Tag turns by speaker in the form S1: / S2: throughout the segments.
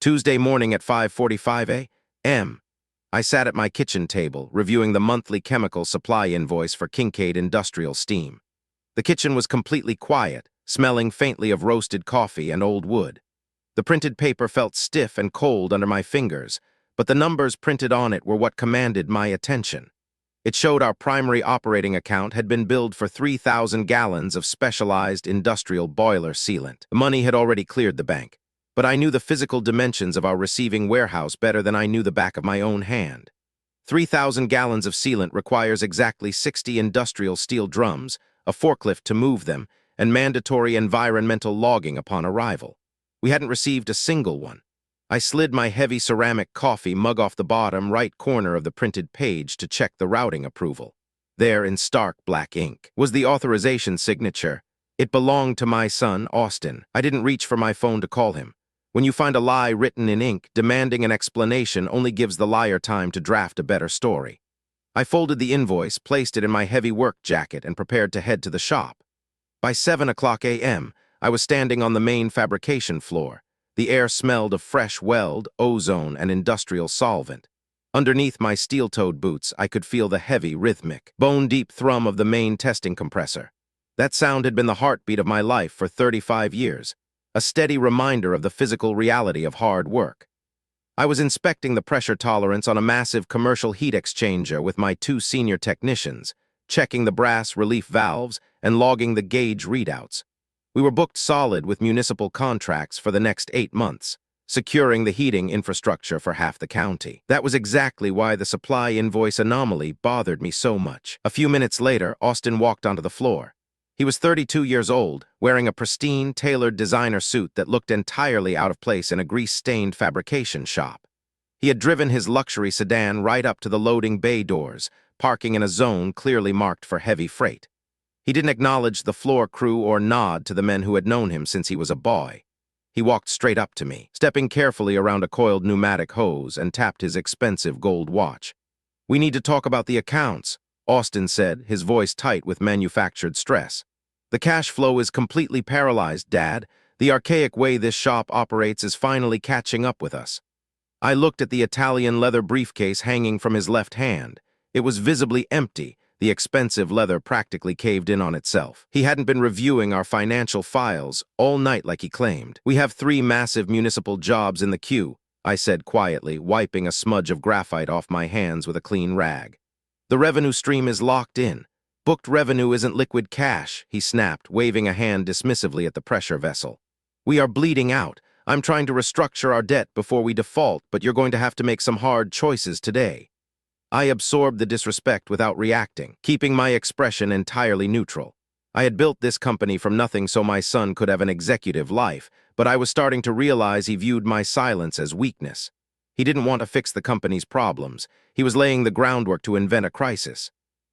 S1: Tuesday morning at 5:45 a.m. I sat at my kitchen table, reviewing the monthly chemical supply invoice for Kincaid Industrial Steam. The kitchen was completely quiet, smelling faintly of roasted coffee and old wood. The printed paper felt stiff and cold under my fingers, but the numbers printed on it were what commanded my attention. It showed our primary operating account had been billed for 3,000 gallons of specialized industrial boiler sealant. The money had already cleared the bank, but I knew the physical dimensions of our receiving warehouse better than I knew the back of my own hand. 3,000 gallons of sealant requires exactly 60 industrial steel drums, a forklift to move them, and mandatory environmental logging upon arrival. We hadn't received a single one. I slid my heavy ceramic coffee mug off the bottom right corner of the printed page to check the routing approval. There, in stark black ink, was the authorization signature. It belonged to my son, Austin. I didn't reach for my phone to call him. When you find a lie written in ink, demanding an explanation only gives the liar time to draft a better story. I folded the invoice, placed it in my heavy work jacket, and prepared to head to the shop. By 7 o'clock a.m., I was standing on the main fabrication floor. The air smelled of fresh weld, ozone, and industrial solvent. Underneath my steel-toed boots, I could feel the heavy, rhythmic, bone-deep thrum of the main testing compressor. That sound had been the heartbeat of my life for 35 years, a steady reminder of the physical reality of hard work. I was inspecting the pressure tolerance on a massive commercial heat exchanger with my 2 senior technicians, checking the brass relief valves and logging the gauge readouts. We were booked solid with municipal contracts for the next 8 months, securing the heating infrastructure for half the county. That was exactly why the supply invoice anomaly bothered me so much. A few minutes later, Austin walked onto the floor. He was 32 years old, wearing a pristine, tailored designer suit that looked entirely out of place in a grease-stained fabrication shop. He had driven his luxury sedan right up to the loading bay doors, parking in a zone clearly marked for heavy freight. He didn't acknowledge the floor crew or nod to the men who had known him since he was a boy. He walked straight up to me, stepping carefully around a coiled pneumatic hose, and tapped his expensive gold watch. "We need to talk about the accounts," Austin said, his voice tight with manufactured stress. "The cash flow is completely paralyzed, Dad. The archaic way this shop operates is finally catching up with us." I looked at the Italian leather briefcase hanging from his left hand. It was visibly empty, the expensive leather practically caved in on itself. He hadn't been reviewing our financial files all night like he claimed. "We have 3 massive municipal jobs in the queue," I said quietly, wiping a smudge of graphite off my hands with a clean rag. "The revenue stream is locked in. Booked revenue isn't liquid cash," he snapped, waving a hand dismissively at the pressure vessel. "We are bleeding out. I'm trying to restructure our debt before we default, but you're going to have to make some hard choices today." I absorbed the disrespect without reacting, keeping my expression entirely neutral. I had built this company from nothing so my son could have an executive life, but I was starting to realize he viewed my silence as weakness. He didn't want to fix the company's problems. He was laying the groundwork to invent a crisis.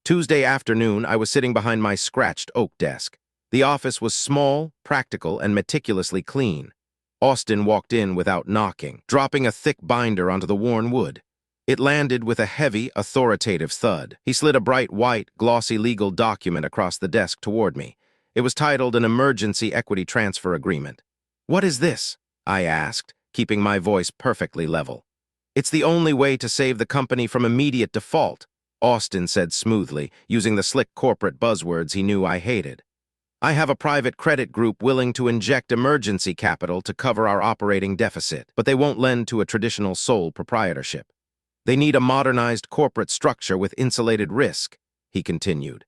S1: Tuesday afternoon, I was sitting behind my scratched oak desk. The office was small, practical, and meticulously clean. Austin walked in without knocking, dropping a thick binder onto the worn wood. It landed with a heavy, authoritative thud. He slid a bright white, glossy legal document across the desk toward me. It was titled an Emergency Equity Transfer Agreement. "What is this?" I asked, keeping my voice perfectly level. "It's the only way to save the company from immediate default," Austin said smoothly, using the slick corporate buzzwords he knew I hated. "I have a private credit group willing to inject emergency capital to cover our operating deficit, but they won't lend to a traditional sole proprietorship. They need a modernized corporate structure with insulated risk," he continued.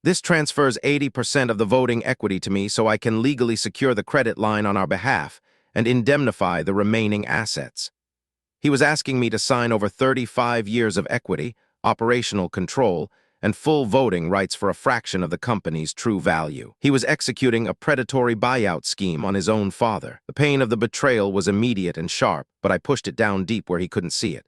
S1: "This transfers 80% of the voting equity to me so I can legally secure the credit line on our behalf and indemnify the remaining assets." He was asking me to sign over 35 years of equity, operational control, and full voting rights for a fraction of the company's true value. He was executing a predatory buyout scheme on his own father. The pain of the betrayal was immediate and sharp, but I pushed it down deep where he couldn't see it.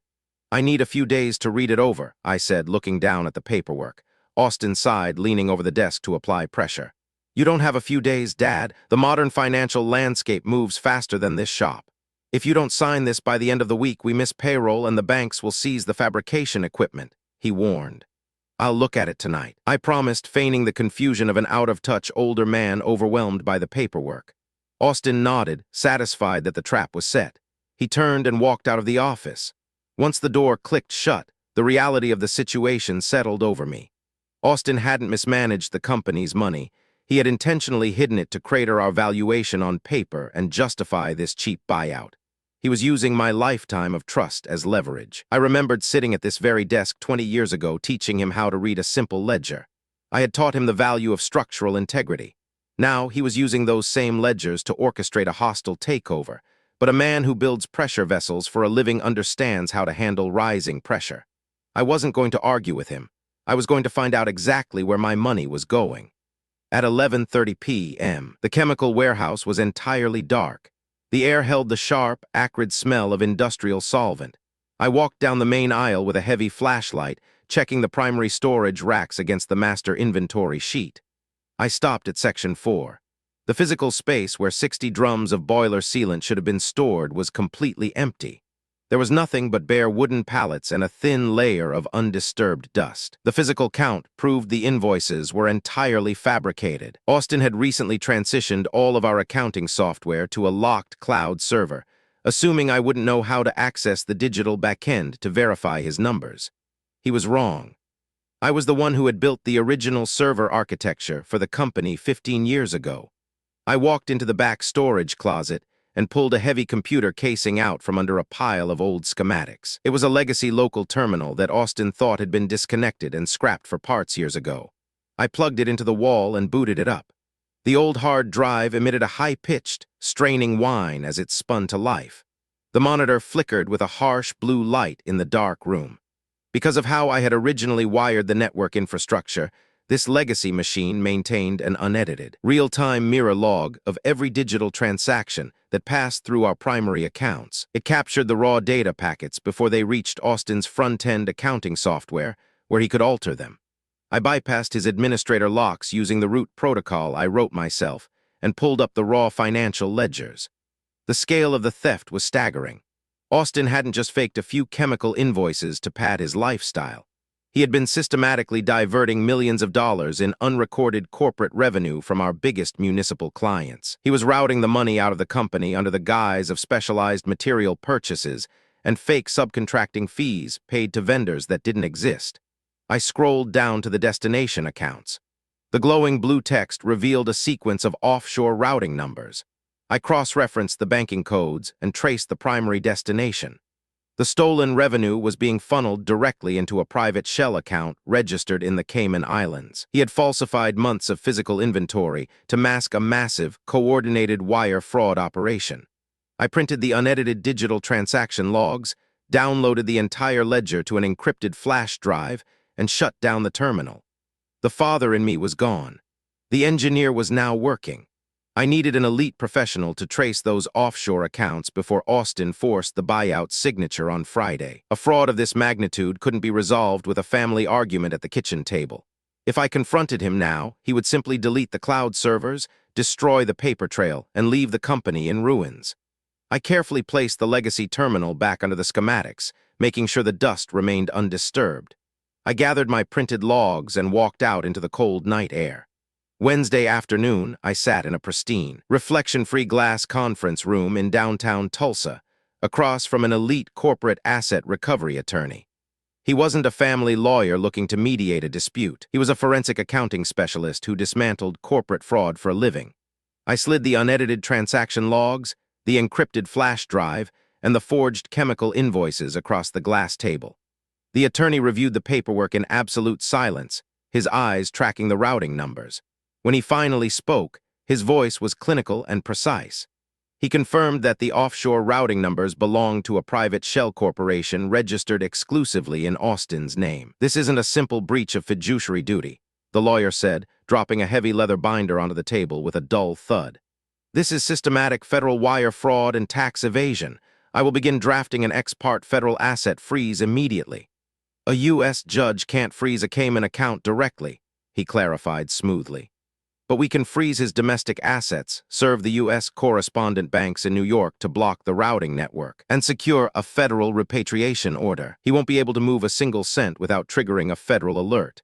S1: "I need a few days to read it over," I said, looking down at the paperwork. Austin sighed, leaning over the desk to apply pressure. "You don't have a few days, Dad. The modern financial landscape moves faster than this shop. If you don't sign this by the end of the week, we miss payroll and the banks will seize the fabrication equipment," he warned. "I'll look at it tonight," I promised, feigning the confusion of an out-of-touch older man overwhelmed by the paperwork. Austin nodded, satisfied that the trap was set. He turned and walked out of the office. Once the door clicked shut, the reality of the situation settled over me. Austin hadn't mismanaged the company's money. He had intentionally hidden it to crater our valuation on paper and justify this cheap buyout. He was using my lifetime of trust as leverage. I remembered sitting at this very desk 20 years ago teaching him how to read a simple ledger. I had taught him the value of structural integrity. Now he was using those same ledgers to orchestrate a hostile takeover. But a man who builds pressure vessels for a living understands how to handle rising pressure. I wasn't going to argue with him. I was going to find out exactly where my money was going. At 11:30 p.m., the chemical warehouse was entirely dark. The air held the sharp, acrid smell of industrial solvent. I walked down the main aisle with a heavy flashlight, checking the primary storage racks against the master inventory sheet. I stopped at Section 4. The physical space where 60 drums of boiler sealant should have been stored was completely empty. There was nothing but bare wooden pallets and a thin layer of undisturbed dust. The physical count proved the invoices were entirely fabricated. Austin had recently transitioned all of our accounting software to a locked cloud server, assuming I wouldn't know how to access the digital backend to verify his numbers. He was wrong. I was the one who had built the original server architecture for the company 15 years ago. I walked into the back storage closet and pulled a heavy computer casing out from under a pile of old schematics. It was a legacy local terminal that Austin thought had been disconnected and scrapped for parts years ago. I plugged it into the wall and booted it up. The old hard drive emitted a high-pitched, straining whine as it spun to life. The monitor flickered with a harsh blue light in the dark room. Because of how I had originally wired the network infrastructure, this legacy machine maintained an unedited, real-time mirror log of every digital transaction that passed through our primary accounts. It captured the raw data packets before they reached Austin's front-end accounting software, where he could alter them. I bypassed his administrator locks using the root protocol I wrote myself and pulled up the raw financial ledgers. The scale of the theft was staggering. Austin hadn't just faked a few chemical invoices to pad his lifestyle. He had been systematically diverting millions of dollars in unrecorded corporate revenue from our biggest municipal clients. He was routing the money out of the company under the guise of specialized material purchases and fake subcontracting fees paid to vendors that didn't exist. I scrolled down to the destination accounts. The glowing blue text revealed a sequence of offshore routing numbers. I cross-referenced the banking codes and traced the primary destination. The stolen revenue was being funneled directly into a private shell account registered in the Cayman Islands. He had falsified months of physical inventory to mask a massive, coordinated wire fraud operation. I printed the unedited digital transaction logs, downloaded the entire ledger to an encrypted flash drive, and shut down the terminal. The father in me was gone. The engineer was now working. I needed an elite professional to trace those offshore accounts before Austin forced the buyout signature on Friday. A fraud of this magnitude couldn't be resolved with a family argument at the kitchen table. If I confronted him now, he would simply delete the cloud servers, destroy the paper trail, and leave the company in ruins. I carefully placed the legacy terminal back under the schematics, making sure the dust remained undisturbed. I gathered my printed logs and walked out into the cold night air. Wednesday afternoon, I sat in a pristine, reflection-free glass conference room in downtown Tulsa, across from an elite corporate asset recovery attorney. He wasn't a family lawyer looking to mediate a dispute. He was a forensic accounting specialist who dismantled corporate fraud for a living. I slid the unedited transaction logs, the encrypted flash drive, and the forged chemical invoices across the glass table. The attorney reviewed the paperwork in absolute silence, his eyes tracking the routing numbers. When he finally spoke, his voice was clinical and precise. He confirmed that the offshore routing numbers belonged to a private shell corporation registered exclusively in Austin's name. "This isn't a simple breach of fiduciary duty," the lawyer said, dropping a heavy leather binder onto the table with a dull thud. "This is systematic federal wire fraud and tax evasion. I will begin drafting an ex parte federal asset freeze immediately." "A U.S. judge can't freeze a Cayman account directly," he clarified smoothly. "But we can freeze his domestic assets, serve the U.S. correspondent banks in New York to block the routing network, and secure a federal repatriation order. He won't be able to move a single cent without triggering a federal alert."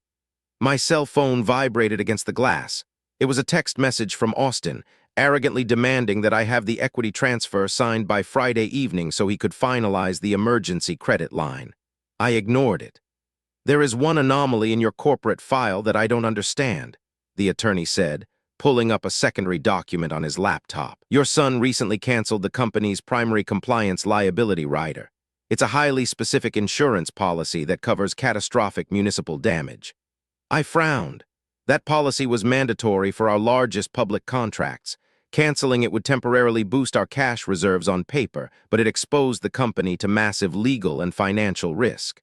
S1: My cell phone vibrated against the glass. It was a text message from Austin, arrogantly demanding that I have the equity transfer signed by Friday evening so he could finalize the emergency credit line. I ignored it. "There is one anomaly in your corporate file that I don't understand," the attorney said, pulling up a secondary document on his laptop. "Your son recently canceled the company's primary compliance liability rider. It's a highly specific insurance policy that covers catastrophic municipal damage." I frowned. That policy was mandatory for our largest public contracts. Canceling it would temporarily boost our cash reserves on paper, but it exposed the company to massive legal and financial risk.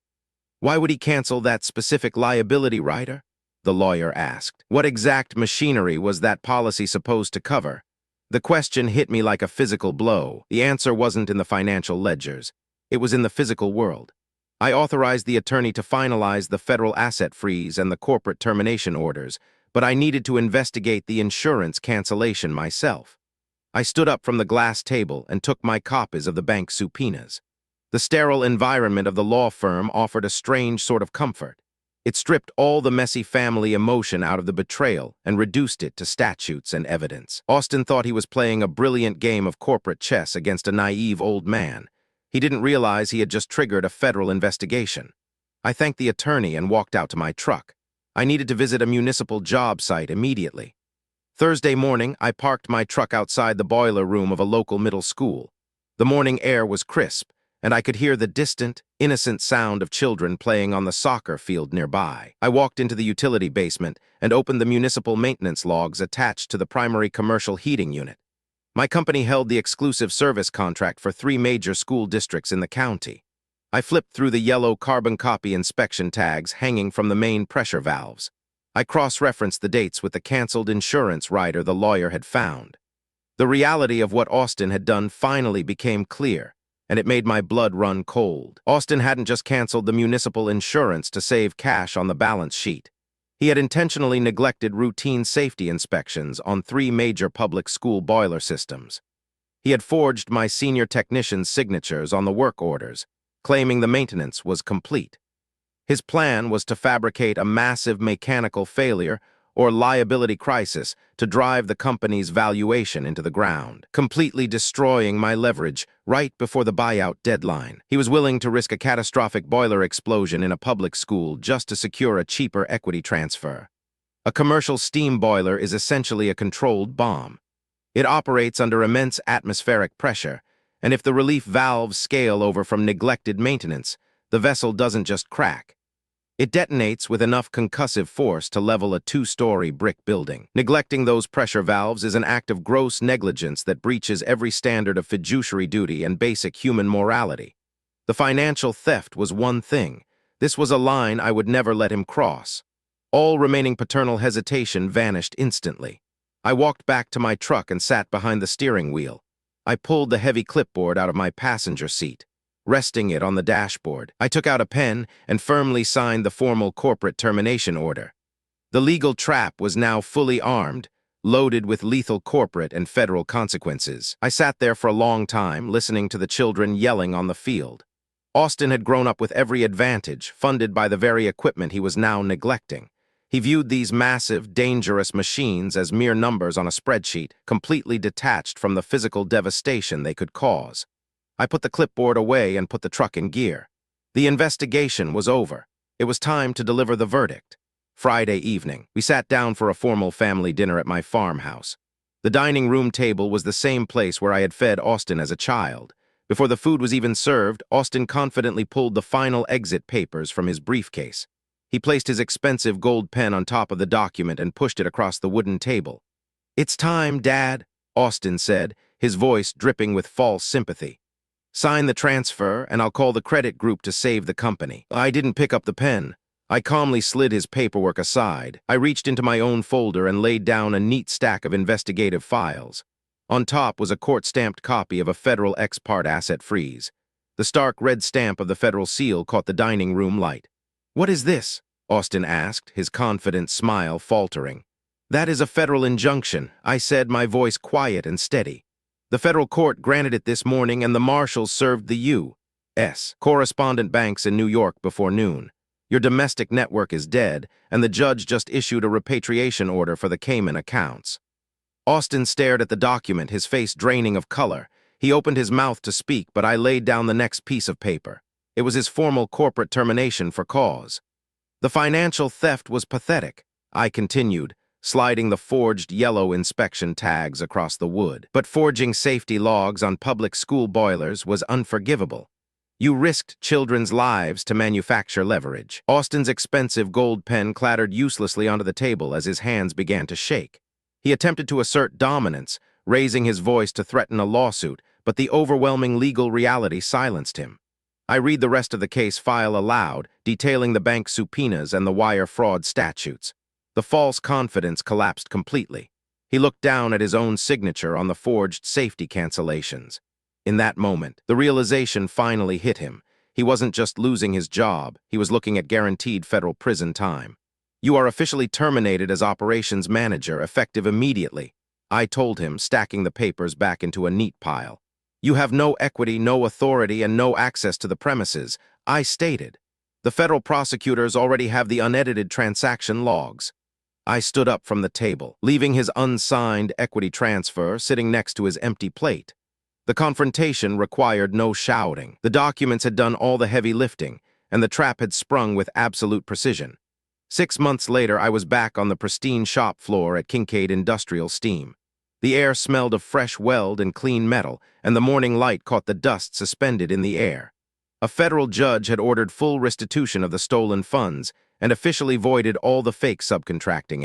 S1: "Why would he cancel that specific liability rider?" the lawyer asked. "What exact machinery was that policy supposed to cover?" The question hit me like a physical blow. The answer wasn't in the financial ledgers. It was in the physical world. I authorized the attorney to finalize the federal asset freeze and the corporate termination orders, but I needed to investigate the insurance cancellation myself. I stood up from the glass table and took my copies of the bank subpoenas. The sterile environment of the law firm offered a strange sort of comfort. It stripped all the messy family emotion out of the betrayal and reduced it to statutes and evidence. Austin thought he was playing a brilliant game of corporate chess against a naive old man. He didn't realize he had just triggered a federal investigation. I thanked the attorney and walked out to my truck. I needed to visit a municipal job site immediately. Thursday morning, I parked my truck outside the boiler room of a local middle school. The morning air was crisp, and I could hear the distant, innocent sound of children playing on the soccer field nearby. I walked into the utility basement and opened the municipal maintenance logs attached to the primary commercial heating unit. My company held the exclusive service contract for 3 major school districts in the county. I flipped through the yellow carbon copy inspection tags hanging from the main pressure valves. I cross-referenced the dates with the canceled insurance rider the lawyer had found. The reality of what Austin had done finally became clear, and it made my blood run cold. Austin hadn't just canceled the municipal insurance to save cash on the balance sheet. He had intentionally neglected routine safety inspections on 3 major public school boiler systems. He had forged my senior technician's signatures on the work orders, claiming the maintenance was complete. His plan was to fabricate a massive mechanical failure or liability crisis to drive the company's valuation into the ground, completely destroying my leverage right before the buyout deadline. He was willing to risk a catastrophic boiler explosion in a public school just to secure a cheaper equity transfer. A commercial steam boiler is essentially a controlled bomb. It operates under immense atmospheric pressure, and if the relief valves scale over from neglected maintenance, the vessel doesn't just crack. It detonates with enough concussive force to level a 2-story brick building. Neglecting those pressure valves is an act of gross negligence that breaches every standard of fiduciary duty and basic human morality. The financial theft was one thing. This was a line I would never let him cross. All remaining paternal hesitation vanished instantly. I walked back to my truck and sat behind the steering wheel. I pulled the heavy clipboard out of my passenger seat. Resting it on the dashboard, I took out a pen and firmly signed the formal corporate termination order. The legal trap was now fully armed, loaded with lethal corporate and federal consequences. I sat there for a long time, listening to the children yelling on the field. Austin had grown up with every advantage, funded by the very equipment he was now neglecting. He viewed these massive, dangerous machines as mere numbers on a spreadsheet, completely detached from the physical devastation they could cause. I put the clipboard away and put the truck in gear. The investigation was over. It was time to deliver the verdict. Friday evening, we sat down for a formal family dinner at my farmhouse. The dining room table was the same place where I had fed Austin as a child. Before the food was even served, Austin confidently pulled the final exit papers from his briefcase. He placed his expensive gold pen on top of the document and pushed it across the wooden table. "It's time, Dad," Austin said, his voice dripping with false sympathy. "Sign the transfer, and I'll call the credit group to save the company." I didn't pick up the pen. I calmly slid his paperwork aside. I reached into my own folder and laid down a neat stack of investigative files. On top was a court-stamped copy of a federal ex parte asset freeze. The stark red stamp of the federal seal caught the dining room light. "What is this?" Austin asked, his confident smile faltering. "That is a federal injunction," I said, my voice quiet and steady. "The federal court granted it this morning, and the marshals served the U.S. correspondent banks in New York before noon. Your domestic network is dead, and the judge just issued a repatriation order for the Cayman accounts." Austin stared at the document, his face draining of color. He opened his mouth to speak, but I laid down the next piece of paper. It was his formal corporate termination for cause. The financial theft was pathetic, I continued, sliding the forged yellow inspection tags across the wood. But forging safety logs on public school boilers was unforgivable. You risked children's lives to manufacture leverage. Austin's expensive gold pen clattered uselessly onto the table as his hands began to shake. He attempted to assert dominance, raising his voice to threaten a lawsuit, but the overwhelming legal reality silenced him. I read the rest of the case file aloud, detailing the bank subpoenas and the wire fraud statutes. The false confidence collapsed completely. He looked down at his own signature on the forged safety cancellations. In that moment, the realization finally hit him. He wasn't just losing his job, he was looking at guaranteed federal prison time. "You are officially terminated as operations manager, effective immediately," I told him, stacking the papers back into a neat pile. "You have no equity, no authority, and no access to the premises," I stated. "The federal prosecutors already have the unedited transaction logs." I stood up from the table, leaving his unsigned equity transfer sitting next to his empty plate. The confrontation required no shouting. The documents had done all the heavy lifting, and the trap had sprung with absolute precision. 6 months later, I was back on the pristine shop floor at Kincaid Industrial Steam. The air smelled of fresh weld and clean metal, and the morning light caught the dust suspended in the air. A federal judge had ordered full restitution of the stolen funds and officially voided all the fake subcontracting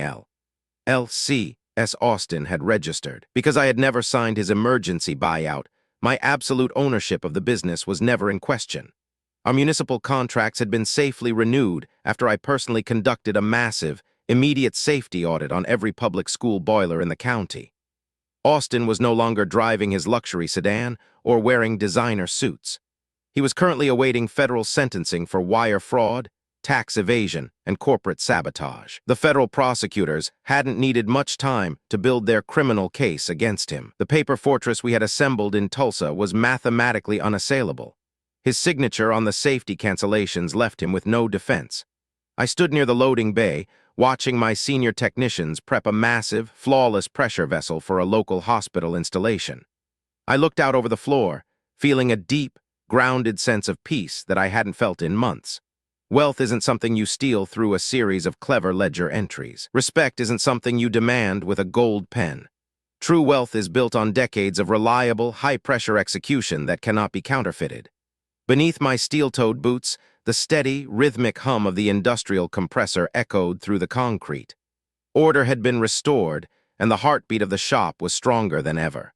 S1: LLC Austin had registered. Because I had never signed his emergency buyout, my absolute ownership of the business was never in question. Our municipal contracts had been safely renewed after I personally conducted a massive, immediate safety audit on every public school boiler in the county. Austin was no longer driving his luxury sedan or wearing designer suits. He was currently awaiting federal sentencing for wire fraud, tax evasion, and corporate sabotage. The federal prosecutors hadn't needed much time to build their criminal case against him. The paper fortress we had assembled in Tulsa was mathematically unassailable. His signature on the safety cancellations left him with no defense. I stood near the loading bay, watching my senior technicians prep a massive, flawless pressure vessel for a local hospital installation. I looked out over the floor, feeling a deep, grounded sense of peace that I hadn't felt in months. Wealth isn't something you steal through a series of clever ledger entries. Respect isn't something you demand with a gold pen. True wealth is built on decades of reliable, high-pressure execution that cannot be counterfeited. Beneath my steel-toed boots, the steady, rhythmic hum of the industrial compressor echoed through the concrete. Order had been restored, and the heartbeat of the shop was stronger than ever.